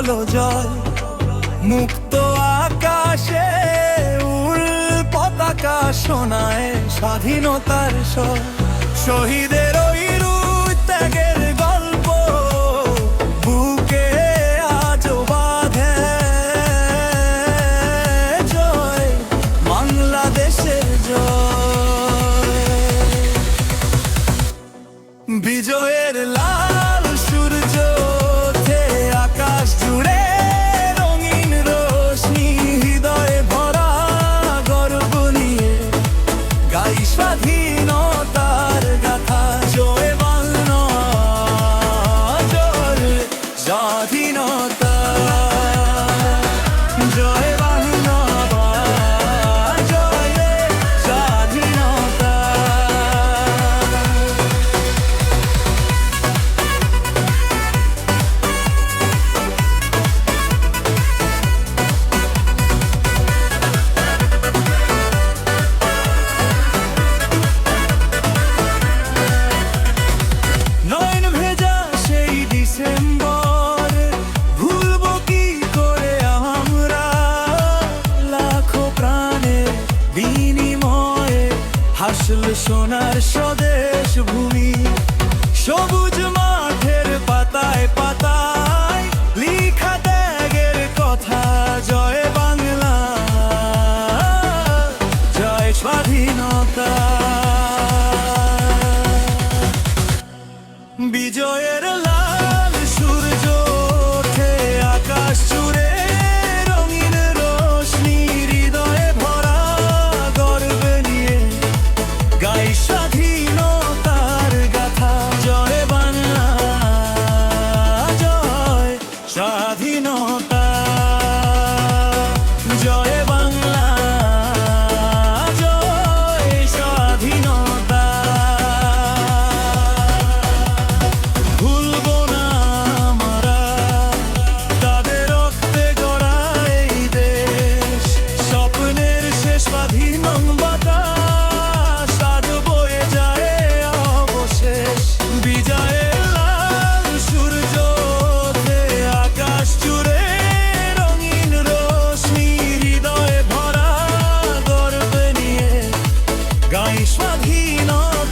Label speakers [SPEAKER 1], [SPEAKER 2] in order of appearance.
[SPEAKER 1] হলো জয়। মুক্ত আকাশে উড় পতাকা শোনায় স্বাধীনতার স্বর। শহীদের ওই ত্যাগের গল্প বুকে আজও বাঁধে। জয় বাংলাদেশের জয়। বিজয়ের লাল সূর্য ওঠে আকাশ জুড়ে, রঙিন রোশনি হৃদয়ে ভরা গর্ব নিয়ে গাই স্বাধীনতার গাথা। জয় বাংলা জয় স্বাধীনতা, জয় বাংলা জয় স্বাধীনতা। নয়ন ভেজা সেই ডিসেম্বর ভুলবো কি করে আমরা। লাখো প্রাণের বিনিময়ে হাসল সোনার স্বদেশ ভূমি। সবুজ মাঠের পাতায় পাতায় লিখা ত্যাগের কথা। জয় বাংলা জয় স্বাধীনতা। বিজয়ের লাল সূর্য ওঠে আকাশ জুড়ে, রঙিন রোশনি হৃদয়ে ভরা গর্ব নিয়ে গাই স্বাধীনতার গাথা। জয় বাংলা জয় স্বাধীনতা, জয় বাংলা জয় স্বাধীনতা। ভুলবো না আমরা তাদের রক্তে গড়া এই দেশ। স্বপ্নের শেষ স্বাধীন বাতাস আজ বয়ে যায় অবশেষ। বিজয়ের লাল সূর্য ওঠে আকাশ জুড়ে, রঙিন রোশনি হৃদয়ে ভরা গর্ব নিয়ে গাই স্বাধীনতা।